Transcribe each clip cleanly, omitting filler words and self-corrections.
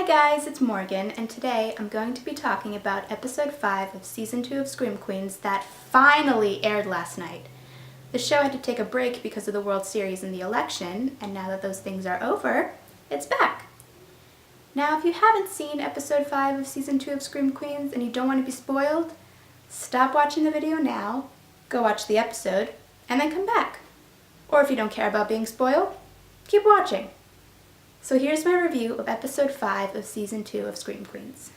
guys, it's Morgan, and today I'm going to be talking about episode 5 of season 2 of Scream Queens that finally aired last night. The show had to take a break because of the World Series and the election, and now that those things are over, it's back. Now, if you haven't seen episode 5 of season 2 of Scream Queens and you don't want to be spoiled, stop watching the video now, go watch the episode, and then come back. Or if you don't care about being spoiled, keep watching. So here's my review of episode 5 of season 2 of Scream Queens.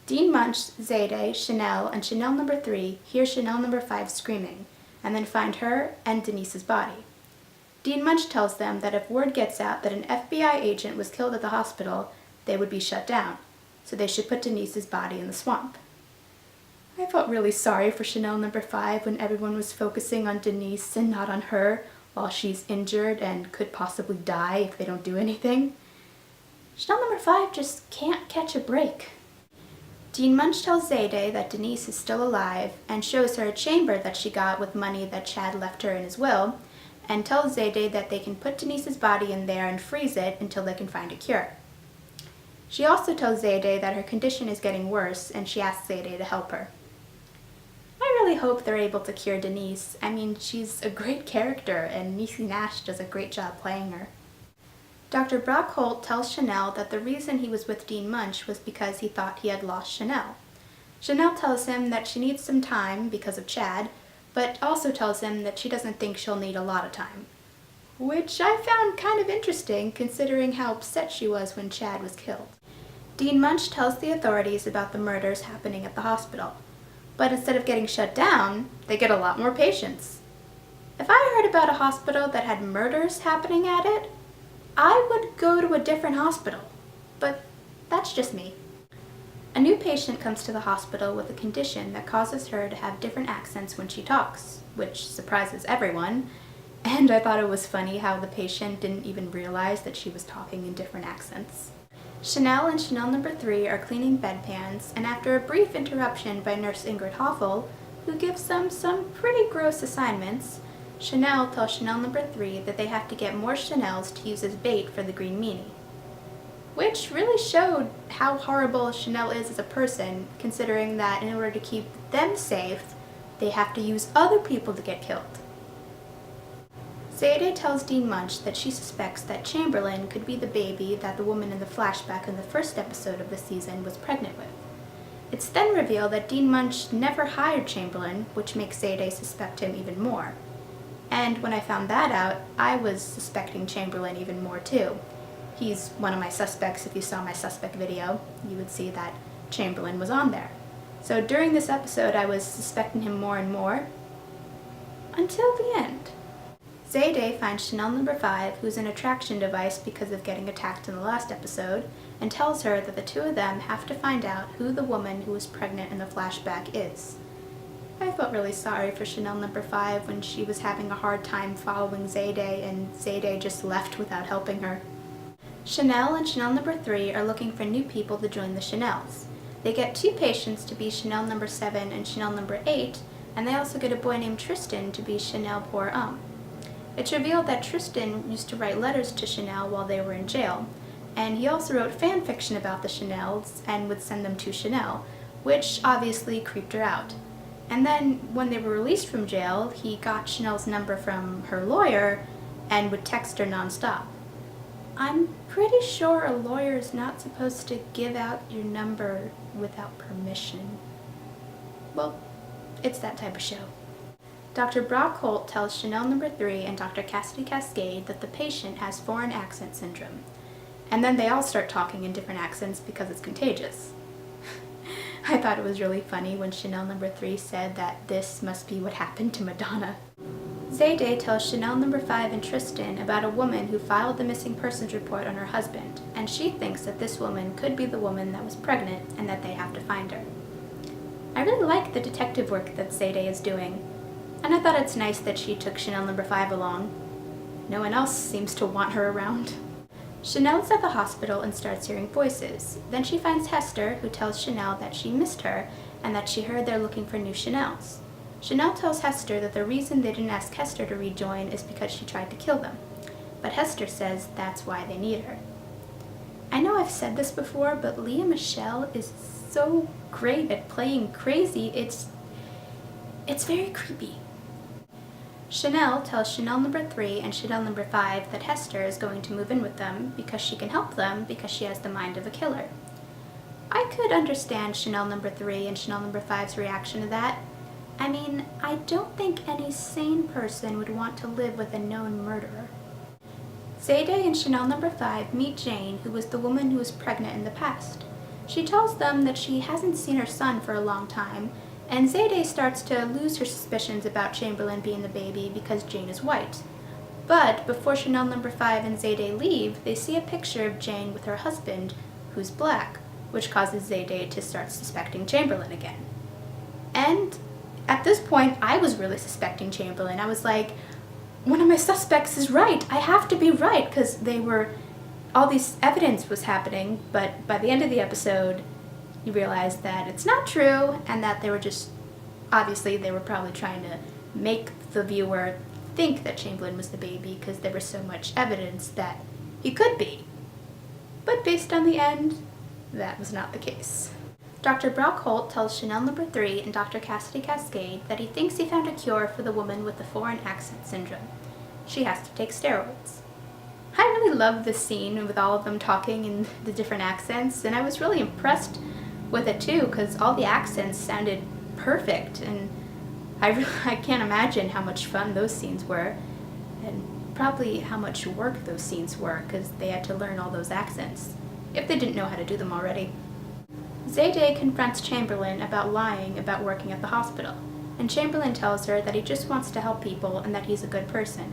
Dean Munch, Zayday, Chanel, and Chanel number 3 hear Chanel number 5 screaming, and then find her and Denise's body. Dean Munch tells them that if word gets out that an FBI agent was killed at the hospital, they would be shut down, so they should put Denise's body in the swamp. I felt really sorry for Chanel number 5 when everyone was focusing on Denise and not on her, while she's injured and could possibly die if they don't do anything. Chanel number 5 just can't catch a break. Dean Munch tells Zayday that Denise is still alive and shows her a chamber that she got with money that Chad left her in his will, and tells Zayday that they can put Denise's body in there and freeze it until they can find a cure. She also tells Zayday that her condition is getting worse, and she asks Zayday to help her. I really hope they're able to cure Denise. I mean, she's a great character, and Niecy Nash does a great job playing her. Dr. Brock Holt tells Chanel that the reason he was with Dean Munch was because he thought he had lost Chanel. Chanel tells him that she needs some time because of Chad, but also tells him that she doesn't think she'll need a lot of time. Which I found kind of interesting, considering how upset she was when Chad was killed. Dean Munch tells the authorities about the murders happening at the hospital. But instead of getting shut down, they get a lot more patients. If I heard about a hospital that had murders happening at it, I would go to a different hospital. But that's just me. A new patient comes to the hospital with a condition that causes her to have different accents when she talks, which surprises everyone, and I thought it was funny how the patient didn't even realize that she was talking in different accents. Chanel and Chanel number 3 are cleaning bedpans, and after a brief interruption by Nurse Ingrid Hoffel, who gives them some pretty gross assignments, Chanel tells Chanel number 3 that they have to get more Chanels to use as bait for the green meanie. Which really showed how horrible Chanel is as a person, considering that in order to keep them safe, they have to use other people to get killed. Zayday tells Dean Munch that she suspects that Chamberlain could be the baby that the woman in the flashback in the first episode of the season was pregnant with. It's then revealed that Dean Munch never hired Chamberlain, which makes Zayday suspect him even more. And when I found that out, I was suspecting Chamberlain even more too. He's one of my suspects. If you saw my suspect video, you would see that Chamberlain was on there. So during this episode, I was suspecting him more and more, until the end. Zayday finds Chanel number 5, who's an attraction device because of getting attacked in the last episode, and tells her that the two of them have to find out who the woman who was pregnant in the flashback is. I felt really sorry for Chanel number 5 when she was having a hard time following Zayday, and Zayday just left without helping her. Chanel and Chanel number 3 are looking for new people to join the Chanels. They get 2 patients to be Chanel number 7 and Chanel number 8, and they also get a boy named Tristan to be Chanel Pour Homme. It's revealed that Tristan used to write letters to Chanel while they were in jail, and he also wrote fan fiction about the Chanels and would send them to Chanel, which obviously creeped her out. And then, when they were released from jail, he got Chanel's number from her lawyer and would text her nonstop. I'm pretty sure a lawyer is not supposed to give out your number without permission. Well, it's that type of show. Dr. Brock Holt tells Chanel number 3 and Dr. Cassidy Cascade that the patient has foreign accent syndrome. And then they all start talking in different accents because it's contagious. I thought it was really funny when Chanel number 3 said that this must be what happened to Madonna. Zayday tells Chanel number 5 and Tristan about a woman who filed the missing persons report on her husband, and she thinks that this woman could be the woman that was pregnant and that they have to find her. I really like the detective work that Zayday is doing. And I thought it's nice that she took Chanel number 5 along. No one else seems to want her around. Chanel is at the hospital and starts hearing voices. Then she finds Hester, who tells Chanel that she missed her and that she heard they're looking for new Chanels. Chanel tells Hester that the reason they didn't ask Hester to rejoin is because she tried to kill them. But Hester says that's why they need her. I know I've said this before, but Lea Michele is so great at playing crazy, it's very creepy. Chanel tells Chanel number 3 and Chanel number 5 that Hester is going to move in with them because she can help them because she has the mind of a killer. I could understand Chanel number 3 and Chanel number 5's reaction to that. I mean, I don't think any sane person would want to live with a known murderer. Zayday and Chanel number 5 meet Jane, who was the woman who was pregnant in the past. She tells them that she hasn't seen her son for a long time, and Zayday starts to lose her suspicions about Chamberlain being the baby because Jane is white. But before Chanel number 5 and Zayday leave, they see a picture of Jane with her husband, who's black, which causes Zayday to start suspecting Chamberlain again. And at this point, I was really suspecting Chamberlain. I was like, one of my suspects is right. I have to be right, because all this evidence was happening, but by the end of the episode, you realize that it's not true, and that they were probably trying to make the viewer think that Chamberlain was the baby because there was so much evidence that he could be. But based on the end, that was not the case. Dr. Brock Holt tells Chanel number 3 and Dr. Cassidy Cascade that he thinks he found a cure for the woman with the foreign accent syndrome. She has to take steroids. I really loved this scene with all of them talking in the different accents, and I was really impressed with it too, because all the accents sounded perfect, and I can't imagine how much fun those scenes were, and probably how much work those scenes were, because they had to learn all those accents, if they didn't know how to do them already. Zayday confronts Chamberlain about lying about working at the hospital, and Chamberlain tells her that he just wants to help people and that he's a good person.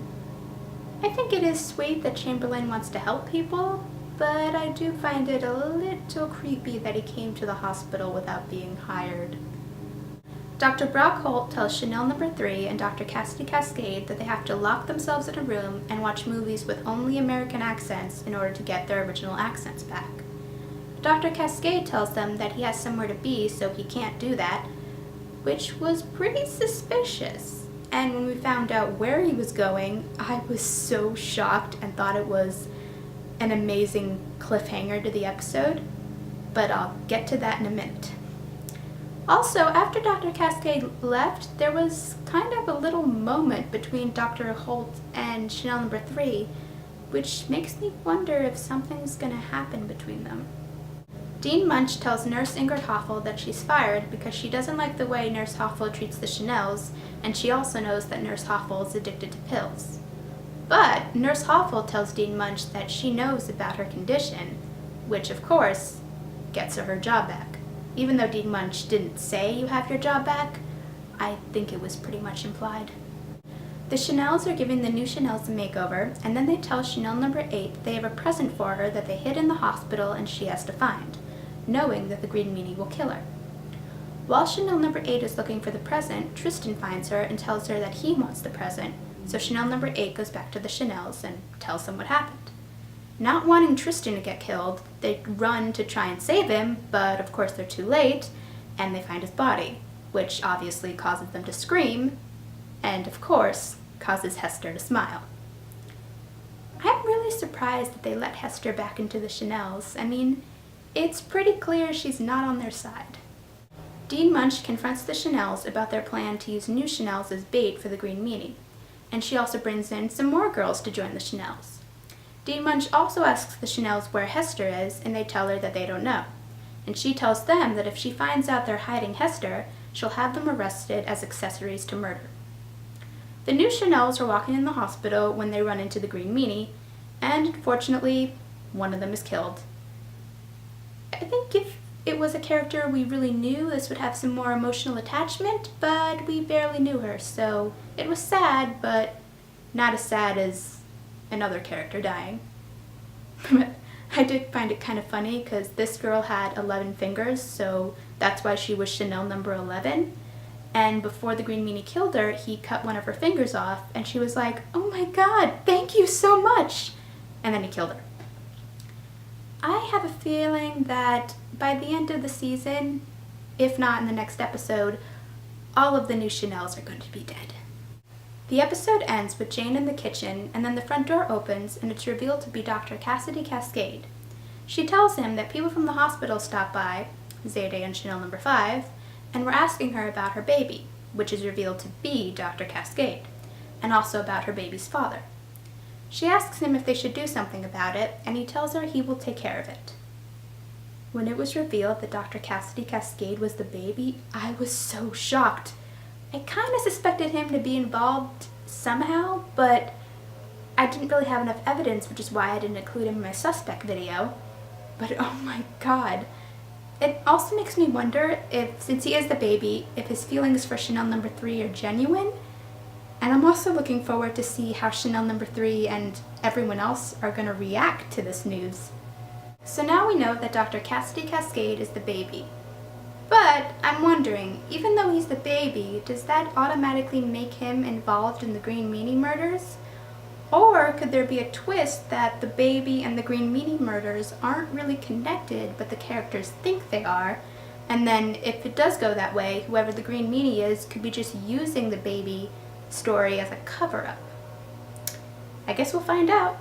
I think it is sweet that Chamberlain wants to help people, but I do find it a little creepy that he came to the hospital without being hired. Dr. Brock Holt tells Chanel number 3 and Dr. Cassidy Cascade that they have to lock themselves in a room and watch movies with only American accents in order to get their original accents back. Dr. Cascade tells them that he has somewhere to be, so he can't do that, which was pretty suspicious. And when we found out where he was going, I was so shocked and thought it was an amazing cliffhanger to the episode, but I'll get to that in a minute. Also, after Dr. Cascade left, there was kind of a little moment between Dr. Holt and Chanel number 3, which makes me wonder if something's gonna happen between them. Dean Munch tells Nurse Ingrid Hoffel that she's fired because she doesn't like the way Nurse Hoffel treats the Chanels, and she also knows that Nurse Hoffel is addicted to pills. But Nurse Hoffel tells Dean Munch that she knows about her condition, which of course gets her job back. Even though Dean Munch didn't say you have your job back, I think it was pretty much implied. The Chanels are giving the new Chanels a makeover, and then they tell Chanel number 8 they have a present for her that they hid in the hospital and she has to find, knowing that the Green Meanie will kill her. While Chanel number 8 is looking for the present, Tristan finds her and tells her that he wants the present, so Chanel number 8 goes back to the Chanels and tells them what happened. Not wanting Tristan to get killed, they run to try and save him, but of course they're too late, and they find his body, which obviously causes them to scream, and of course causes Hester to smile. I'm really surprised that they let Hester back into the Chanels. I mean, it's pretty clear she's not on their side. Dean Munch confronts the Chanels about their plan to use new Chanels as bait for the Green Meanie, and she also brings in some more girls to join the Chanels. Dean Munch also asks the Chanels where Hester is, and they tell her that they don't know. And she tells them that if she finds out they're hiding Hester, she'll have them arrested as accessories to murder. The new Chanels are walking in the hospital when they run into the Green Meanie, and unfortunately, one of them is killed. I think if it was a character we really knew, this would have some more emotional attachment, but we barely knew her, so it was sad, but not as sad as another character dying. I did find it kind of funny because this girl had 11 fingers, so that's why she was Chanel number 11. And before the Green Meanie killed her, he cut one of her fingers off, and she was like, "Oh my God, thank you so much!" And then he killed her. I have a feeling that by the end of the season, if not in the next episode, all of the new Chanels are going to be dead. The episode ends with Jane in the kitchen, and then the front door opens and it's revealed to be Dr. Cassidy Cascade. She tells him that people from the hospital stopped by, Zayday and Chanel number 5, and were asking her about her baby, which is revealed to be Dr. Cascade, and also about her baby's father. She asks him if they should do something about it, and he tells her he will take care of it. When it was revealed that Dr. Cassidy Cascade was the baby, I was so shocked. I kind of suspected him to be involved somehow, but I didn't really have enough evidence, which is why I didn't include him in my suspect video. But oh my god. It also makes me wonder if, since he is the baby, if his feelings for Chanel number 3 are genuine. And I'm also looking forward to see how Chanel number 3 and everyone else are going to react to this news. So now we know that Dr. Cassidy Cascade is the baby. But I'm wondering, even though he's the baby, does that automatically make him involved in the Green Meanie murders? Or could there be a twist that the baby and the Green Meanie murders aren't really connected, but the characters think they are? And then if it does go that way, whoever the Green Meanie is could be just using the baby story as a cover-up. I guess we'll find out.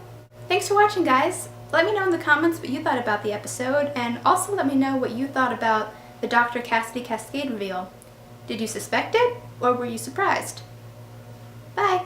Thanks for watching, guys. Let me know in the comments what you thought about the episode, and also let me know what you thought about the Dr. Cassidy Cascade reveal. Did you suspect it, or were you surprised? Bye!